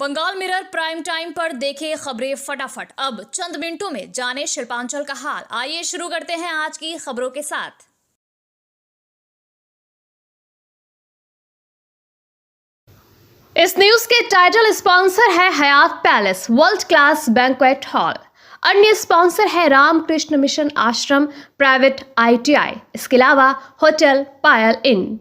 Bengal mirror prime time पर देखे खबरें फटाफट। अब चंद मिनटों में जाने शिल्पांचल का हाल। आइए शुरू करते हैं आज की खबरों के साथ। इस न्यूज के टाइटल स्पॉन्सर है Hayat palace world class banquet hall. अन्य स्पॉन्सर है Ramakrishna Mission Ashram private ITI। इसके अलावा होटल पायल इन।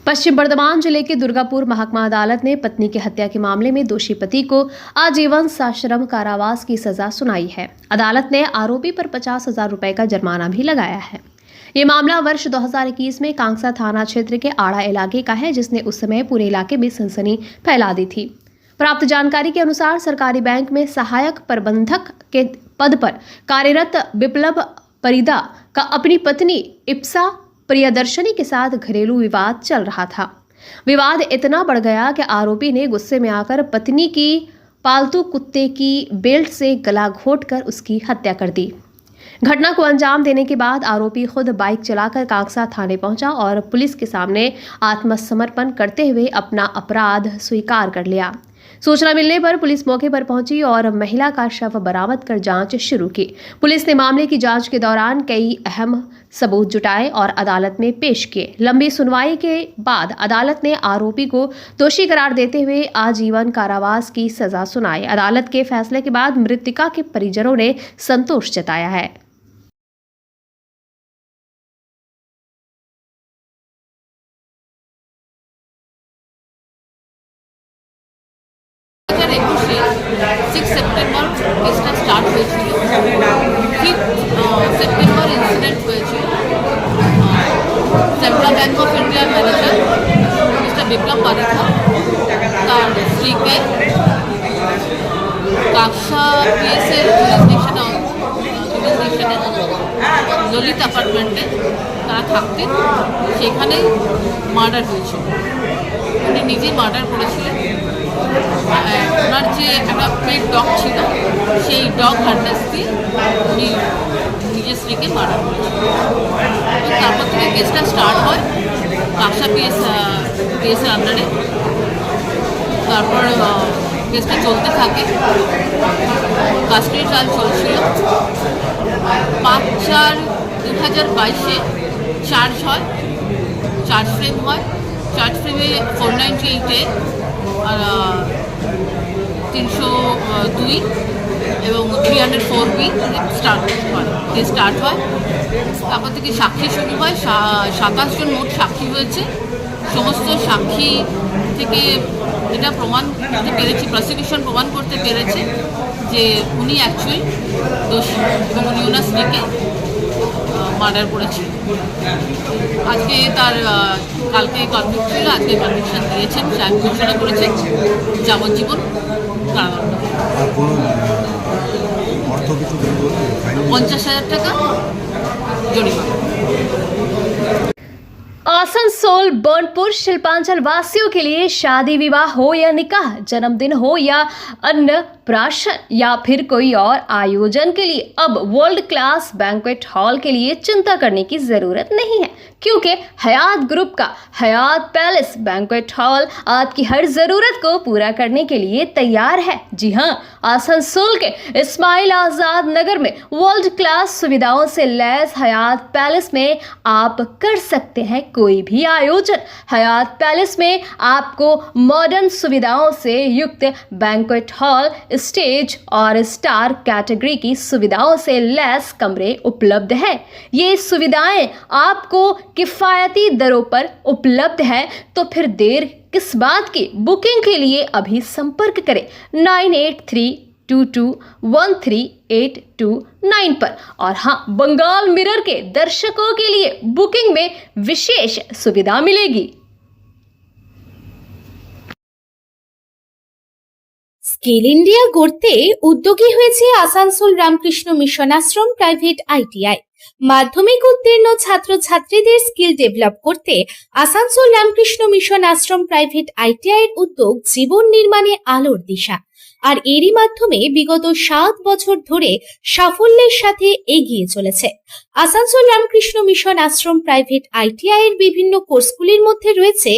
पश्चिम बर्धमान जिले के दुर्गापुर महकमा अदालत ने पत्नी की हत्या के मामले में दोषी पति को आजीवन सश्रम कारावास की सजा सुनाई है। अदालत ने आरोपी पर 50,000 रुपए का जुर्माना भी लगाया है। ये मामला वर्ष 2021 में कांगसा थाना क्षेत्र के आड़ा इलाके का है, जिसने उस समय पूरे इलाके में सनसनी फैला दी थी। प्राप्त जानकारी के अनुसार सरकारी बैंक में सहायक प्रबंधक के पद पर कार्यरत बिप्लब परिदा का अपनी पत्नी इप्सा प्रियदर्शनी के साथ घरेलू विवाद चल रहा था। विवाद इतना बढ़ गया कि आरोपी ने गुस्से में आकर पत्नी की पालतू कुत्ते की बेल्ट से गला घोंटकर उसकी हत्या कर दी। घटना को अंजाम देने के बाद आरोपी खुद बाइक चलाकर कांगसा थाने पहुंचा और पुलिस के सामने आत्मसमर्पण करते हुए अपना अपराध स्वीकार कर लिया। सूचना मिलने पर पुलिस मौके पर पहुंची और महिला का शव बरामद कर जांच शुरू की। पुलिस ने मामले की जांच के दौरान कई अहम सबूत जुटाए और अदालत में पेश किए। लंबी सुनवाई के बाद अदालत ने आरोपी को दोषी करार देते हुए आजीवन कारावास की सजा सुनाई। अदालत के फैसले के बाद मृतका के परिजनों ने संतोष जताया है। সেপ্টেম্বর কেসটা স্টার্ট হয়েছিল। 5 সেপ্টেম্বর ইনসিডেন্ট হয়েছিল। সেন্ট্রাল ব্যাংক অফ ইন্ডিয়ার ম্যানেজার মিস্টার বিপ্লব পারিখা তার স্ত্রীকে কাকসা পিএসের জুরিসডিকশনে ললিত অ্যাপার্টমেন্টে তারা থাকতেন, সেখানে মার্ডার হয়েছিল। উনি নিজেই মার্ডার করেছিলেন। ওনার যে একটা পেট ডগ ছিল, সেই ডগ হার্নেস দিয়ে উনি নিজের স্ত্রীকে মার্ডার করেছিলেন। তারপর থেকে কেসটা স্টার্ট হয় কাকসা পিএসের আন্ডারে। তারপর কেসটা চলতে থাকে, কাস্টাডি ট্রায়াল চলছিল। 5/4/2022 চার্জ হয়, চার্জ ফ্রেম হয়। চার্জ ফ্রেমে 498 আর 302 এবং 304B স্টার্ট হয়, স্টার্ট হয়। তারপর থেকে সাক্ষী শুরু হয়। 27 জন মোট সাক্ষী হয়েছে। সমস্ত সাক্ষী থেকে এটা প্রমাণ করতে পেরেছি, প্রসিকিউশন প্রমাণ করতে পেরেছে যে উনি অ্যাকচুয়ালি দোষী এবং উনি ওনার স্ত্রীকে মার্ডার করেছে। আজকে তার কালকে কনভিক্ট ছিল, আজকে কনভিকশন দিয়েছেন, সাহেব ঘোষণা করেছেন যাবজ্জীবন কারাদণ্ড। 50,000 টাকা জরিমানা। आसनसोल बर्नपुर शिल्पांचल वासियों के लिए शादी विवाह हो या निकाह, जन्मदिन हो या अन्नप्राशन या फिर कोई और आयोजन के लिए अब वर्ल्ड क्लास बैंक्वेट हॉल के लिए चिंता करने की जरूरत नहीं है, क्योंकि हयात ग्रुप का हयात पैलेस बैंक्वेट हॉल आपकी हर जरूरत को पूरा करने के लिए तैयार है। जी हाँ, आसनसोल के इस्माइल आजाद नगर में वर्ल्ड क्लास सुविधाओं से लैस हयात पैलेस में आप कर सकते हैं कोई भी आयोजन। हयात पैलेस में आपको मॉडर्न सुविधाओं से युक्त बैंक्वेट हॉल, स्टेज और स्टार कैटेगरी की सुविधाओं से लैस कमरे उपलब्ध है। ये सुविधाएं आपको किफ़ायती दरों पर उपलब्ध है, तो फिर देर किस बात की। बुकिंग के लिए अभी संपर्क करें 9832213829 पर। और हाँ, बंगाल मिरर के दर्शकों के लिए बुकिंग में विशेष सुविधा मिलेगी। স্কিল ইন্ডিয়া গড়তে উদ্যোগী হয়েছে Asansol Ramakrishna mission Ashram private ITI। মাধ্যমিক উত্তীর্ণ ছাত্রছাত্রীদের স্কিল ডেভেলপ করতে Asansol Ramakrishna mission Ashram private ITI এর উদ্যোগ জীবন নির্মাণে আলোর দিশা। আর এরই মাধ্যমে বিগত 7 বছর ধরে সাফল্যের সাথে এগিয়ে চলেছে। Asansol Ramakrishna mission Ashram private ITI এর বিভিন্ন কোর্সগুলির মধ্যে রয়েছে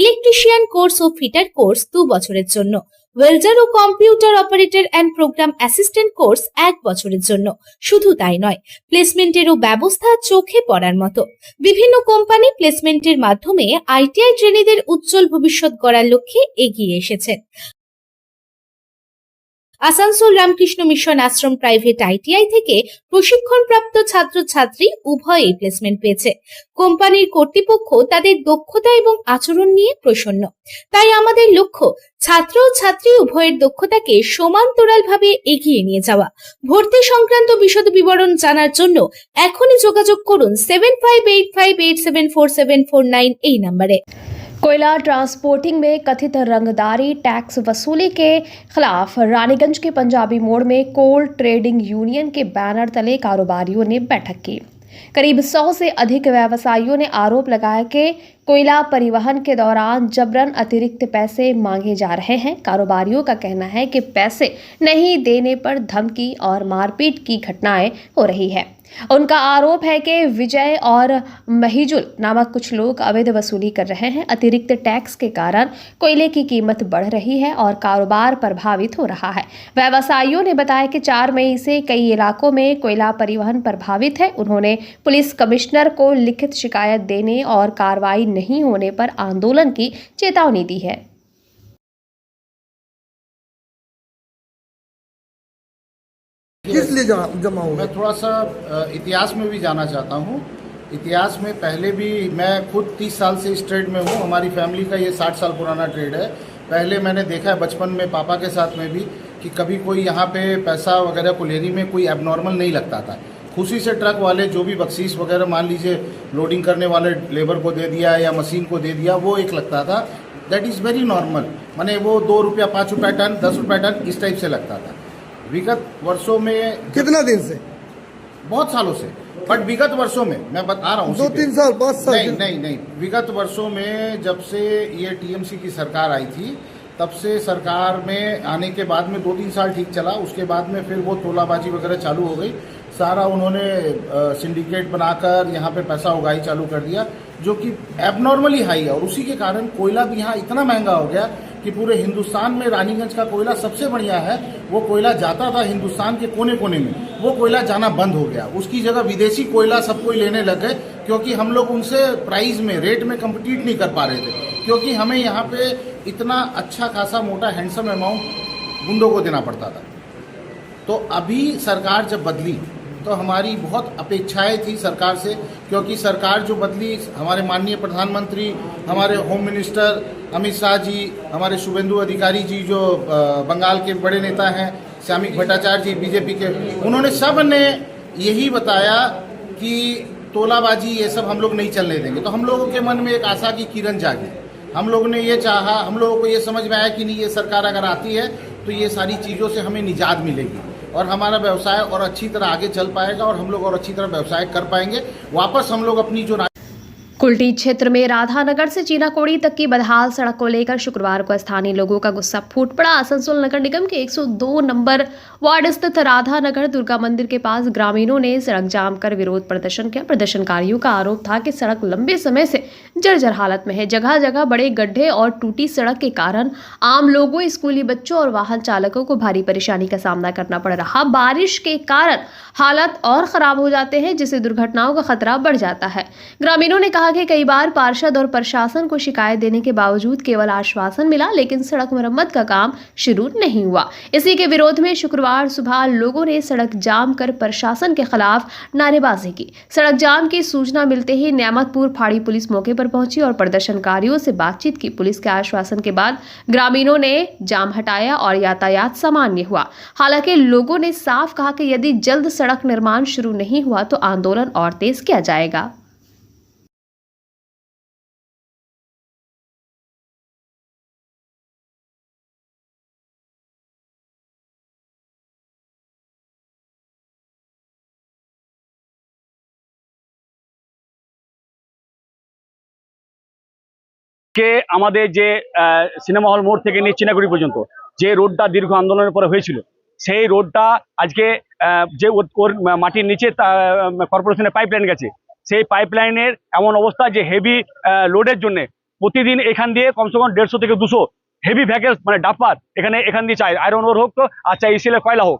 ইলেকট্রিশিয়ান কোর্স ও ফিটার কোর্স 2 বছরের জন্য, ওয়েল্ডার ও computer operator and program assistant course 1 বছরের জন্য। শুধু তাই নয়, প্লেসমেন্টেরও ব্যবস্থা চোখে পড়ার মতো। বিভিন্ন কোম্পানি প্লেসমেন্টের মাধ্যমে আইটিআই ট্রেনিদের উজ্জ্বল ভবিষ্যৎ গড়ার লক্ষ্যে এগিয়ে এসেছেন। Asansol Ramakrishna mission Ashram private ITI থেকে প্রশিক্ষণপ্রাপ্ত ছাত্রছাত্রী উভয়েই প্লেসমেন্ট পেয়েছে। কোম্পানির কর্তৃপক্ষ তাদের দক্ষতা এবং আচরণ নিয়ে প্রসন্ন। তাই আমাদের লক্ষ্য ছাত্র ও ছাত্রী উভয়ের দক্ষতাকে সমান্তরালভাবে এগিয়ে নিয়ে যাওয়া। ভর্তি সংক্রান্ত বিশদ বিবরণ জানার জন্য এখনই যোগাযোগ করুন 7585874749 এই নম্বরে। कोयला ट्रांसपोर्टिंग में कथित रंगदारी टैक्स वसूली के खिलाफ रानीगंज के पंजाबी मोड़ में कोल ट्रेडिंग यूनियन के बैनर तले कारोबारियों ने बैठक की। करीब 100 से अधिक व्यवसायियों ने आरोप लगाया कि कोयला परिवहन के दौरान जबरन अतिरिक्त पैसे मांगे जा रहे हैं। कारोबारियों का कहना है कि पैसे नहीं देने पर धमकी और मारपीट की घटनाएं हो रही है। उनका आरोप है कि विजय और महिजुल नामक कुछ लोग अवैध वसूली कर रहे हैं। अतिरिक्त टैक्स के कारण कोयले की कीमत बढ़ रही है और कारोबार प्रभावित हो रहा है। व्यवसायियों ने बताया कि 4 मई से कई इलाकों में कोयला परिवहन प्रभावित है। उन्होंने पुलिस कमिश्नर को लिखित शिकायत देने और कार्रवाई नहीं होने पर आंदोलन की चेतावनी दी है। किस लिए जमा हुआ? मैं थोड़ा सा इतिहास में भी जाना चाहता हूँ। इतिहास में पहले भी मैं खुद 30 साल से इस ट्रेड में हूँ। हमारी फैमिली का ये 60 साल पुराना ट्रेड है। पहले मैंने देखा है बचपन में पापा के साथ में भी कि कभी कोई यहाँ पे पैसा वगैरह कोलेरी में कोई एबनॉर्मल नहीं लगता था। खुशी से ट्रक वाले जो भी बख्शीश वगैरह मान लीजिए लोडिंग करने वाले लेबर को दे दिया या मशीन को दे दिया, वो एक लगता था। दैट इज़ वेरी नॉर्मल, माने वो 2 रुपया 5 रुपया टन 10 रुपया टन इस टाइप से लगता था। विगत वर्षों में कितना दिन से? बहुत सालों से, बट विगत वर्षों में मैं बता रहा हूँ 2-3 साल 5 साल? नहीं, विगत वर्षों में जब से ये टीएमसी की सरकार आई थी तब से सरकार में आने के बाद में 2-3 साल ठीक चला। उसके बाद में फिर वो तोलाबाजी वगैरह चालू हो गई। सारा उन्होंने सिंडिकेट बनाकर यहाँ पे पैसा उगाही चालू कर दिया, जो कि एबनॉर्मली हाई है। और उसी के कारण कोयला भी यहाँ इतना महंगा हो गया कि पूरे हिंदुस्तान में रानीगंज का कोयला सबसे बढ़िया है। वो कोयला जाता था हिंदुस्तान के कोने कोने में, वो कोयला जाना बंद हो गया। उसकी जगह विदेशी कोयला सब कोई लेने लग गए, क्योंकि हम लोग उनसे प्राइस में रेट में कम्पीट नहीं कर पा रहे थे, क्योंकि हमें यहाँ पे इतना अच्छा खासा मोटा हैंडसम अमाउंट गुंडों को देना पड़ता था। तो अभी सरकार जब बदली तो हमारी बहुत अपेक्षाएं थी सरकार से, क्योंकि सरकार जो बदली, हमारे माननीय प्रधानमंत्री, हमारे होम मिनिस्टर अमित शाह जी, हमारे शुभेंदु अधिकारी जी जो बंगाल के बड़े नेता हैं, श्यामिक भट्टाचार्य जी बीजेपी के, उन्होंने सब ने यही बताया कि तोलाबाजी ये सब हम लोग नहीं चलने देंगे। तो हम लोगों के मन में एक आशा की किरण जागी। हम लोगों ने ये चाहा, हम लोगों को ये समझ में आया कि नहीं, ये सरकार अगर आती है तो ये सारी चीज़ों से हमें निजात मिलेगी और हमारा व्यवसाय और अच्छी तरह आगे चल पाएगा और हम लोग और अच्छी तरह व्यवसाय कर पाएंगे। वापस हम लोग अपनी जो कुल्टी क्षेत्र में राधानगर से चीनाकोड़ी तक की बदहाल सड़क को लेकर शुक्रवार को स्थानीय लोगों का गुस्सा फूट पड़ा। आसनसोल नगर निगम के 102 नंबर वार्ड स्थित राधानगर दुर्गा मंदिर के पास ग्रामीणों ने सड़क जाम कर विरोध प्रदर्शन किया। प्रदर्शनकारियों का आरोप था कि सड़क लंबे समय से जर्जर हालत में है। जगह जगह बड़े गड्ढे और टूटी सड़क के कारण आम लोगों, स्कूली बच्चों और वाहन चालकों को भारी परेशानी का सामना करना पड़ रहा। बारिश के कारण हालत और खराब हो जाते हैं, जिससे दुर्घटनाओं का खतरा बढ़ जाता है। ग्रामीणों ने कहा कि कई बार पार्षद और प्रशासन को शिकायत देने के बावजूद केवल आश्वासन मिला, लेकिन सड़क मरम्मत का काम शुरू नहीं हुआ। इसी के विरोध में शुक्रवार सुबह लोगों ने सड़क जाम कर प्रशासन के खिलाफ नारेबाजी की। सड़क जाम की सूचना मिलते ही नेमतपुर फाड़ी पुलिस मौके पर पहुंची और प्रदर्शनकारियों से बातचीत की। पुलिस के आश्वासन के बाद ग्रामीणों ने जाम हटाया और यातायात सामान्य हुआ। हालांकि लोगों ने साफ कहा कि यदि जल्द सड़क निर्माण शुरू नहीं हुआ तो आंदोलन और तेज किया जाएगा। কে আমাদের যে সিনেমা হল মোড় থেকে নিয়ে চিনাগুড়ি পর্যন্ত যে রোডটা দীর্ঘ আন্দোলনের পরে হয়েছিল, সেই রোডটা আজকে যে ওর মাটির নিচে কর্পোরেশনের পাইপলাইন গেছে, সেই পাইপলাইনের এমন অবস্থা যে হেভি লোডের জন্য প্রতিদিন এখান দিয়ে কমসে কম 150 থেকে 200 হেভি ভ্যাকেল মানে ডাম্পার এখান দিয়ে চাই, আয়রন ওর হোক তো আর চাই স্টিলের কয়লা হোক।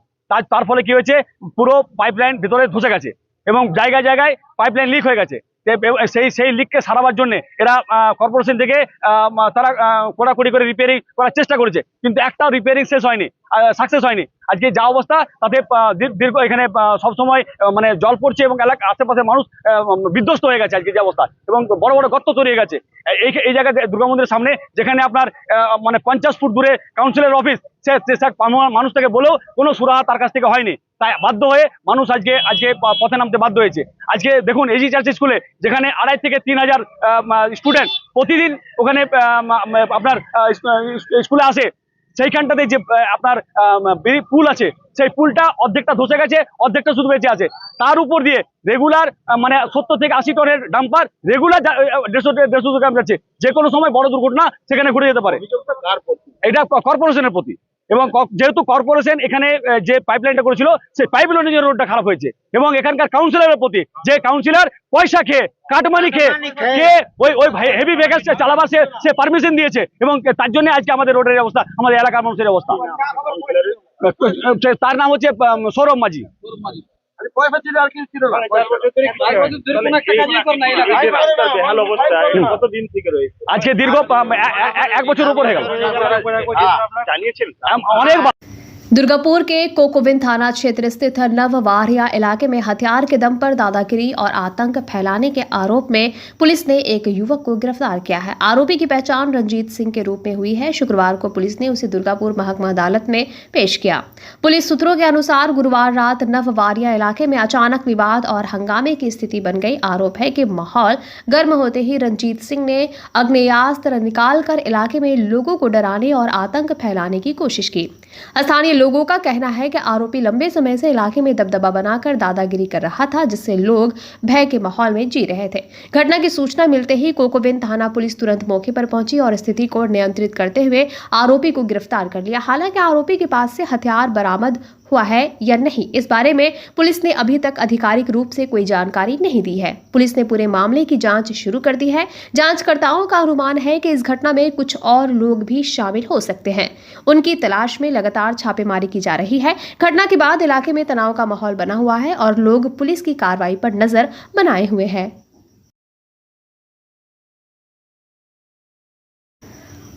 তার ফলে কি হয়েছে, পুরো পাইপলাইন ভিতরে ধসে গেছে এবং জায়গায় জায়গায় পাইপলাইন লিক হয়ে গেছে। সেই লিককে সারাবার জন্য এরা কর্পোরেশন থেকে তারা কড়াকড়ি করে রিপেয়ারিং করার চেষ্টা করেছে, কিন্তু একটাও রিপেয়ারিং সাকসেস হয়নি। আজকে যা অবস্থা তাতে দীর্ঘ এখানে সবসময় মানে জল পড়ছে এবং এলাকা আশেপাশে মানুষ বিধ্বস্ত হয়ে গেছে আজকে যে অবস্থা, এবং বড় বড় গর্ত তৈরি হয়ে গেছে এই জায়গায় দুর্গা মন্দিরের সামনে, যেখানে আপনার মানে 50 ফুট দূরে কাউন্সিলের অফিস, সে মানুষ থেকে বলেও কোনো সুরাহা তার কাছ থেকে হয়নি। তাই বাধ্য হয়ে মানুষ আজকে পথে নামতে বাধ্য হয়েছে। আজকে দেখুন এজি চার্চ স্কুলে যেখানে 2,500 থেকে 3,000 স্টুডেন্ট প্রতিদিন ওখানে আপনার স্কুলে আসে, সেইখানটাতে যে আপনার পুল আছে, সেই পুলটা অর্ধেকটা ধসে গেছে, অর্ধেকটা শুধু বেঁচে আছে। তার উপর দিয়ে রেগুলার মানে 70 থেকে 80 টনের ডাম্পার রেগুলার 150 গ্রাম যাচ্ছে, যে কোনো সময় বড় দুর্ঘটনা সেখানে ঘটে যেতে পারে। এটা কর্পোরেশনের প্রতি, এবং যেহেতু কর্পোরেশন এখানে যে পাইপলাইনটা করেছিল সেই পাইপলাইনের জন্য রোডটা খারাপ হয়েছে, এবং এখানকার কাউন্সিলরের প্রতি, যে কাউন্সিলর পয়সা খেয়ে কাটমানি খেয়ে ওই হেভি ভেহিকল চালাবার সে পারমিশন দিয়েছে, এবং তার জন্য আজকে আমাদের রোডের অবস্থা, আমাদের এলাকার মানুষের অবস্থা। তার নাম হচ্ছে সৌরভ মাঝি। আজকে দীর্ঘ 1 বছর উপর হয়ে গেল। অনেকবার दुर्गापुर के कोकोविन थाना क्षेत्र स्थित नववारिया इलाके में हथियार के दम पर दादागिरी और आतंक फैलाने के आरोप में पुलिस ने एक युवक को गिरफ्तार किया है। आरोपी की पहचान रंजीत सिंह के रूप में हुई है। शुक्रवार को पुलिस ने उसे दुर्गापुर महकमा अदालत में पेश किया। पुलिस सूत्रों के अनुसार गुरुवार रात नववारिया इलाके में अचानक विवाद और हंगामे की स्थिति बन गई। आरोप है कि माहौल गर्म होते ही रंजीत सिंह ने आग्नेयास्त्र निकालकर इलाके में लोगों को डराने और आतंक फैलाने की कोशिश की। स्थानीय लोगों का कहना है कि आरोपी लंबे समय से इलाके में दबदबा बनाकर दादागिरी कर रहा था, जिससे लोग भय के माहौल में जी रहे थे। घटना की सूचना मिलते ही कोकोविन थाना पुलिस तुरंत मौके पर पहुंची और स्थिति को नियंत्रित करते हुए आरोपी को गिरफ्तार कर लिया। हालांकि आरोपी के पास से हथियार बरामद हुआ है या नहीं, इस बारे में पुलिस ने अभी तक आधिकारिक रूप से कोई जानकारी नहीं दी है। पुलिस ने पूरे मामले की जांच शुरू कर दी है। जांचकर्ताओं का अनुमान है कि इस घटना में कुछ और लोग भी शामिल हो सकते हैं। उनकी तलाश में लगातार छापेमारी की जा रही है। घटना के बाद इलाके में तनाव का माहौल बना हुआ है और लोग पुलिस की कार्रवाई पर नजर बनाए हुए हैं।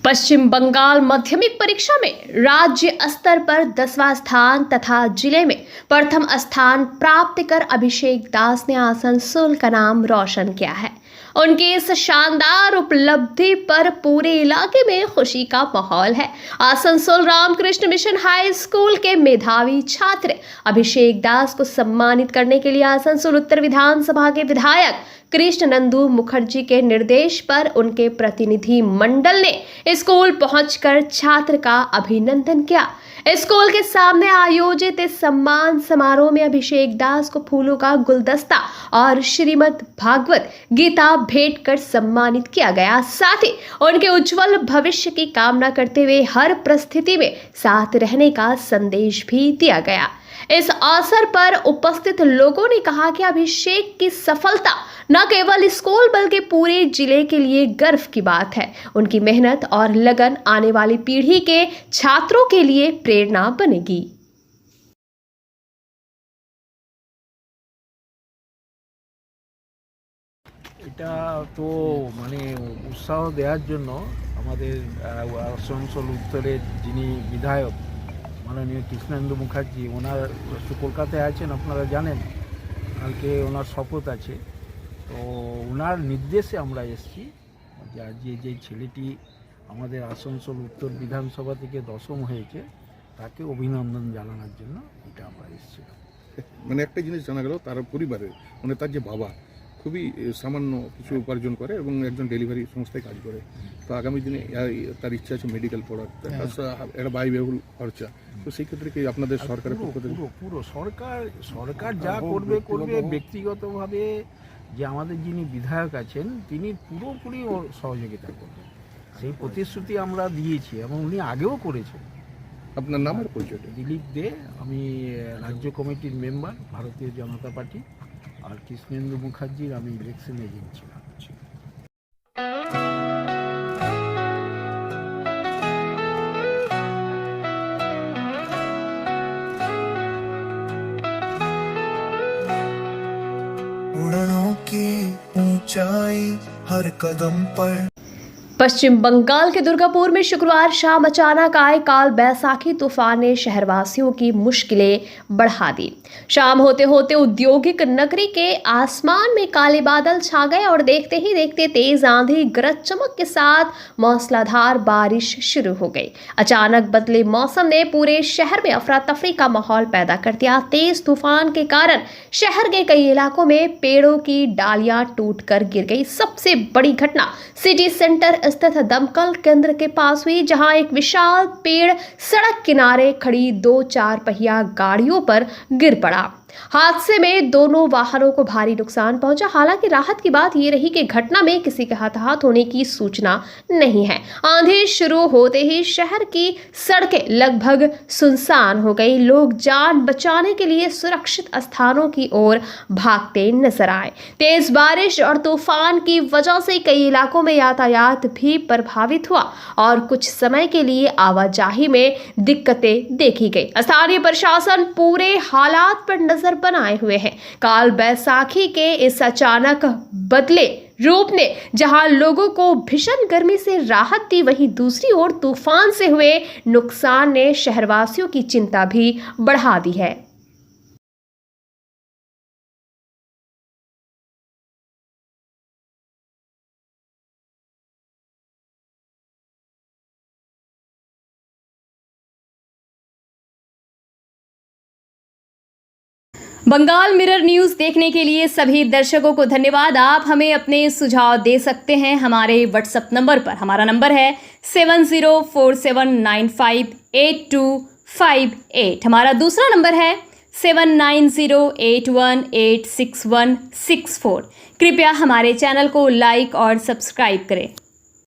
पश्चिम बंगाल माध्यमिक परीक्षा में राज्य स्तर पर 10वां स्थान तथा जिले में प्रथम स्थान प्राप्त कर अभिषेक दास ने आसनसोल का नाम रोशन किया है। उनकी इस शानदार उपलब्धि पर पूरे इलाके में खुशी का माहौल है। Asansol Ramakrishna mission high school के मेधावी छात्र अभिषेक दास को सम्मानित करने के लिए आसनसोल उत्तर विधानसभा के विधायक कृष्ण नंदू मुखर्जी के निर्देश पर उनके प्रतिनिधि मंडल ने स्कूल पहुंचकर छात्र का अभिनंदन किया। स्कूल के सामने आयोजित इस सम्मान समारोह में अभिषेक दास को फूलों का गुलदस्ता और श्रीमद् भागवत गीता भेंट कर सम्मानित किया गया। साथ ही उनके उज्जवल भविष्य की कामना करते हुए हर परिस्थिति में साथ रहने का संदेश भी दिया गया। इस अवसर पर उपस्थित लोगों ने कहा कि अभिषेक की सफलता न केवल स्कूल बल्कि पूरे जिले के लिए गर्व की बात है। उनकी मेहनत और लगन आने वाली पीढ़ी के छात्रों के लिए प्रेरणा बनेगी। এটা তো মানে উৎসাহ দেওয়ার জন্য আমাদের আসানসোল উত্তরের যিনি বিধায়ক মাননীয় কৃষ্ণেন্দু মুখার্জি, ওনার কলকাতায় আছেন আপনারা জানেন, কালকে ওনার শপথ আছে, তো ওনার নির্দেশে আমরা এসেছি যে আজকে যে ছেলেটি আমাদের আসানসোল উত্তর বিধানসভা থেকে 10ম হয়েছে তাকে অভিনন্দন জানানোর জন্য এটা আমরা এসেছিলাম। মানে একটা জিনিস জানা গেল, তার পরিবারের মানে তার যে বাবা খুবই সামান্য কিছু উপার্জন করে এবং একজন ডেলিভারি সংস্থায় কাজ করে, তো আগামী দিনে তার ইচ্ছা আছে মেডিকেল পড়ার, একটা ব্যয়বহুল খরচা, তো সেই ক্ষেত্রে কি আপনাদের সরকারের পক্ষ থেকে? পুরো সরকার যা করবে ব্যক্তিগতভাবে যে আমাদের যিনি বিধায়ক আছেন তিনি পুরোপুরি সহযোগিতা করবেন, সেই প্রতিশ্রুতি আমরা দিয়েছি এবং উনি আগেও করেছেন। আপনার নাম আর পরিচয়টা? দিলীপ দে, আমি রাজ্য কমিটির মেম্বার ভারতীয় জনতা পার্টি, আর কৃষ্ণেন্দু মুখার্জির আমি ইলেকশন এজেন্ট ছিলাম। उड़नों की ऊंचाई हर कदम पर। पश्चिम बंगाल के दुर्गापुर में शुक्रवार शाम अचानक आए काल बैसाखी तूफान ने शहरवासियों की मुश्किलें बढ़ा दी। शाम होते होते औद्योगिक नगरी के आसमान में काले बादल छा गए और देखते ही देखते तेज आंधी गरज चमक के साथ मूसलाधार बारिश शुरू हो गई। अचानक बदले मौसम ने पूरे शहर में अफरा तफरी का माहौल पैदा कर दिया। तेज तूफान के कारण शहर के कई इलाकों में पेड़ों की डालियां टूटकर गिर गई। सबसे बड़ी घटना सिटी सेंटर स्थित दमकल केंद्र के पास हुई, जहां एक विशाल पेड़ सड़क किनारे खड़ी 2 4 पहिया गाड़ियों पर गिर पड़ा। हादसे में दोनों वाहनों को भारी नुकसान पहुंचा। हालांकि राहत की बात यह रही कि घटना में किसी के हताहत होने की सूचना नहीं है। आंधी शुरू होते ही शहर की सड़कें लगभग सुनसान हो गई। लोग जान बचाने के लिए सुरक्षित स्थानों की ओर भागते नजर आए। तेज बारिश और तूफान की वजह से कई इलाकों में यातायात भी प्रभावित हुआ और कुछ समय के लिए आवाजाही में दिक्कतें देखी गई। स्थानीय प्रशासन पूरे हालात पर नजर बनाए हुए हैं। काल बैसाखी के इस अचानक बदले रूप ने जहां लोगों को भीषण गर्मी से राहत दी, वहीं दूसरी ओर तूफान से हुए नुकसान ने शहरवासियों की चिंता भी बढ़ा दी है। बंगाल मिरर न्यूज़ देखने के लिए सभी दर्शकों को धन्यवाद। आप हमें अपने सुझाव दे सकते हैं हमारे व्हाट्सएप नंबर पर। हमारा नंबर है 7047958258। हमारा दूसरा नंबर है 7908186164। कृपया हमारे चैनल को लाइक और सब्सक्राइब करें।